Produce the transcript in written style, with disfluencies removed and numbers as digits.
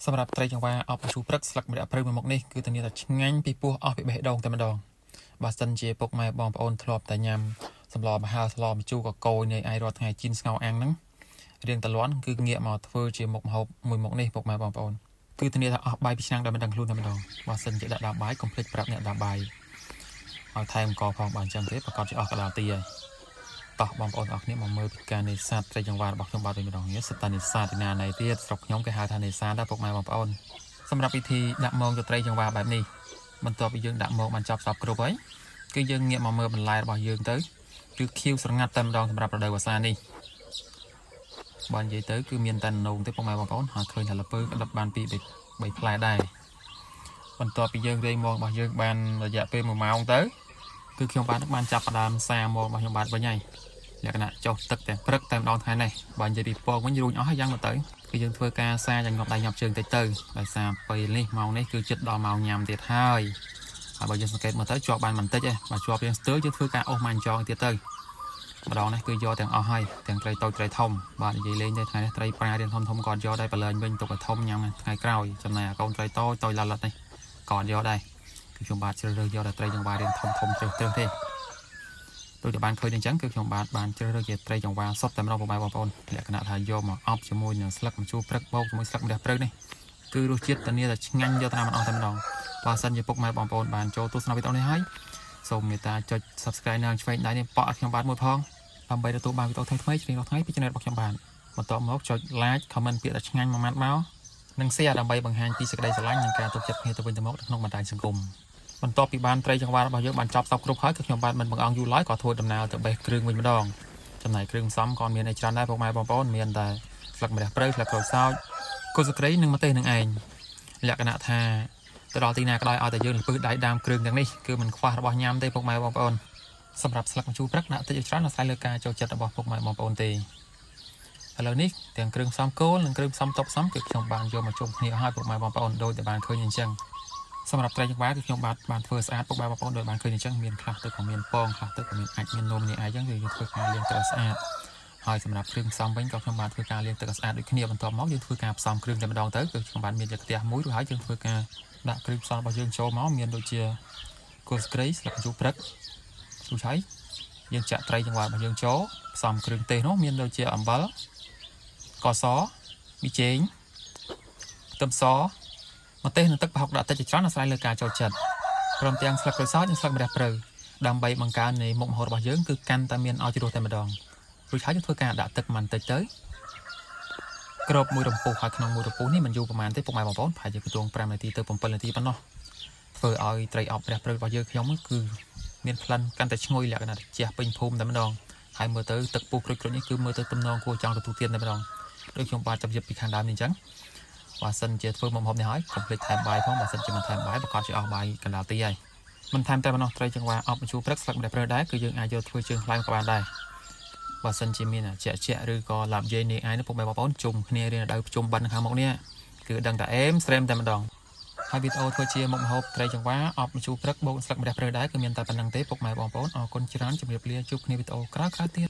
សម្រាប់ត្រីចង្វាអបជូរព្រឹកស្លឹកម្រះព្រៅមួយមុខនេះគឺធានាថាឆ្ងាញ់ពីពោះអស់ពីបេះដូងតែម្ដងបើសិនជាពុកម៉ែបងប្អូនធ្លាប់តែញ៉ាំសម្លមហាស្លម្ជូរកកូរនៃឯរាល់ថ្ងៃជីនស្ងោរអាំងហ្នឹងរៀងតលាន់គឺងាកមកធ្វើជាមុខម្ហូបមួយមុខនេះពុកម៉ែបងប្អូនគឺធានាថាអស់បាយពីឆ្នាំងដែលមិនដឹងខ្លួនតែម្ដងបើសិនជាដាក់ដាបាយកុំភ្លេចប្រាប់អ្នកដាបាយឲ្យថែមកផងបើអញ្ចឹងទេប្រកាសជាអស់កដាលទីហើយតោះបងប្អូនអរគ្នាមកមើលពីការនេសាទត្រីចង្វារបស់ខ្ញុំបាទវិញម្ដងនេះសិតតានេសាទទីណាណៃទៀតស្រុកខ្ញុំគេហៅថានេសាទដែរពុកម៉ែបងប្អូនសម្រាប់វិធីដាក់មងទៅត្រីចង្វាបែបនេះបន្ទាប់ពីយើងដាក់មងបានចប់សពគ្រប់ហើយគឺយើងងាកមកមើលបន្លែរបស់យើងទៅគឺខៀវស្រងាត់តែម្ដងសម្រាប់រដូវវស្សានេះបើនិយាយទៅគឺមានតែនងទេពុកម៉ែបងប្អូនហើយឃើញថាល្ពើក្តឹបបានពី3ផ្លែដែរបន្ទាប់ពីយើងរែងមងរបស់យើងបានរយៈពេល1ម៉ោងទៅគឺខ្ញុំបានចាប់ផ្ដើមសាមងរបស់ខ្ញុំបានវិញហើយលក្ខណៈចុះទឹកតែព្រឹកតែម្ដងថ្ងៃនេះបើនិយាយពីពងវិញរួចអស់ហើយយ៉ាងមកទៅគឺយើងធ្វើការសាយ៉ាងងាប់ដៃញាប់ជើងតិចទៅដោយសារពេលនេះម៉ោងនេះគឺជិតដល់ម៉ោងញ៉ាំទៀតហើយបើយើងសង្កេតមើលទៅជាប់បានបន្តិចឯងបើជាប់រៀងស្ទើរយើងធ្វើការអូសម៉ាញ់ចងទៀតទៅម្ដងនេះគឺយកទាំងអស់ហើយទាំងត្រីតូចត្រីធំបាទនិយាយលេងទៅថ្ងៃនេះត្រីប្រារៀងធំគាត់យកដែរបលែងវិញទុកឲ្យធំញ៉ាំថ្ងៃក្រោយចំណែកកូនត្រីតូចឡាត់នេះគាត់យកដែរគឺខ្ញុំបាទជ្រើសរើសយកតែត្រីចង្វារៀងធំជ្រើសទេដូចតែបានឃើញអញ្ចឹងគឺខ្ញុំបានជ្រើសរើសជាត្រីចង្វាសុទ្ធតែម្ដងបងប្អូនលក្ខណៈថាយកមកអប់ជាមួយនឹងស្លឹកម្ជូរព្រឹកបោកជាមួយស្លឹកម្រះព្រៅនេះគឺរសជាតិធានាថាឆ្ងាញ់យកតាមម្ដងតែម្ដងបើសិនជាពុកម៉ែបងប្អូនបានចូលទស្សនាវីដេអូនេះហើយសូមមេត្តាចុច Subscribe និងឆ្វេងដៃនេះប៉ក់ឲ្យខ្ញុំបាទមួយផងដើម្បីទទួលបានវីដេអូថ្មីៗជារៀងរាល់ថ្ងៃពី Channel របស់ខ្ញុំបាទបន្តមកចុច Like Comment ពាក្យថាឆ្ងាញ់មួយម៉ាត់មកនិង Share ដើម្បីបង្ហាញពីសេចក្តីស្រឡាញ់និងការទុកចិត្តគ្នាទៅវិញទៅមកក្នុងបណ្ដាញសង្គមបន្ទាប់ពីបានត្រីចង្វារបស់យើងបានចប់សពគ្រប់ហើយគឺខ្ញុំបាទមិនបង្អង់យូរឡើយក៏ធ្វើដំណើរទៅបេះគ្រឿងវិញម្ដងចំណែកគ្រឿងផ្សំក៏មានអីច្រើនដែរពុកម៉ែបងប្អូនមានតែស្លឹកម្រះព្រៅស្លឹកក្រូចសើចគល់ស្លឹកគ្រៃនិងម្ទេសនឹងឯងលក្ខណៈថាទៅដល់ទីណាក៏ដោយឲ្យតែយើងលពឹសដៃដើមគ្រឿងទាំងនេះគឺមិនខ្វះរបស់ញ៉ាំទេពុកម៉ែបងប្អូនសម្រាប់ស្លឹកម្ជូរព្រឹកដាក់តិចច្រើនអាស្រ័យលើការចូលចិត្តរបស់ពុកម៉ែបងប្អូនទេឥឡូវនេះទាំងគ្រឿងផ្សំគោលនិងគ្រឿងផ្សំតុបផ្សំគឺខ្ញុំបានយកមកជុំគ្នាឲ្យពុកម៉ែបងប្អូនដូចតែបានឃើញអញ្ចឹងសម្រាប់ត្រីចង្វាគឺខ្ញុំបានធ្វើស្អាតពុកម៉ែបងប្អូនដោយបានឃើញអញ្ចឹងមានខ្លះទឹកក៏មានពងខ្លះទឹកក៏មានអាចមាននំនេះអីអញ្ចឹងគឺយើងធ្វើការលាងទឹកឲ្យស្អាតហើយសម្រាប់គ្រឿងផ្សំវិញក៏ខ្ញុំបានធ្វើការលាងទឹកឲ្យស្អាតដូចគ្នាបន្ទាប់មកយើងធ្វើការផ្សំគ្រឿងតែម្ដងទៅគឺខ្ញុំបានមានយកខ្ទះមួយរួចហើយយើងធ្វើការដាក់គ្រឿងផ្សំរបស់យើងចូលមកមានដូចជាគល់ស្ក្រៃស្លឹកម្ជូរព្រឹករួចហើយយើងចាក់ត្រីចង្វារបស់យើងចូលផ្សំគ្រឿងទេសនោះមានដូចជាអំបិលស្ករសប៊ីចេងខ្ទឹមសម្ទេសនិងទឹកប្រហុកដាក់តិចច្រើនអាស្រ័យលើការចូលចិត្តព្រមទាំងស្លឹកក្រូចសើចនិងស្លឹកម្រះព្រៅដើម្បីបង្កើននៃមុខម្ហូបរបស់យើងគឺកាន់តែមានឲ្យជ្រោះតែម្ដងរួចហើយយើងធ្វើការដាក់ទឹកមិនតិចទៅគ្របមួយរំពុះហើយក្នុងមួយរំពុះនេះមិនយូរប្រហែលទេពុកម៉ែបងប្អូនប្រហែលជាខ្ទង់5នាទីទៅ7នាទីប៉ុណ្ណោះធ្វើឲ្យត្រីអប់ព្រះព្រៅរបស់យើងខ្ញុំគឺមានក្លិនកាន់តែឈ្ងុយលក្ខណៈជះពេញភូមិតែម្ដងហើយមើលទៅទឹកពុះក្រូចនេះគឺមើលទៅទំនងគួរចង់ទទួលទានតែម្ដងដូចខ្ញុំបានចាប់យកពីខាងដើមនេះអញ្ចឹងបើសិនជាធ្វើមុខម្ហូបនេះហើយកុំភ្លេចថែមបាយផងបើសិនជាមិនថែមបាយប្រកាសជាអស់បាយកណ្ដាលទីហើយមិនថែមតែប៉ុណ្ណោះត្រីចង្វាអប់ម្ជូរព្រឹកស្លឹកម្រះព្រៅដែរគឺយើងអាចយកធ្វើជើងខ្លែងក៏បានដែរបើសិនជាមានជាឬក៏ឡាប់យាយនេះឯងពុកម៉ែបងប្អូនជុំគ្នារៀនដៅជុំបិណ្ឌខាងមុខនេះគឺដឹងតែអេមស្រែមតែម្ដងហើយវីដេអូធ្វើជាមុខម្ហូបត្រីចង្វាអប់ម្ជូរព្រឹកបូកស្លឹកម្រះព្រៅដែរគឺមានតែប៉ុណ្្នឹងទេពុកម៉ែបងប្អូនអរគុណច្រើនជម្រាបលាជួបគ្នាវីដេអូក្រោយៗទៀត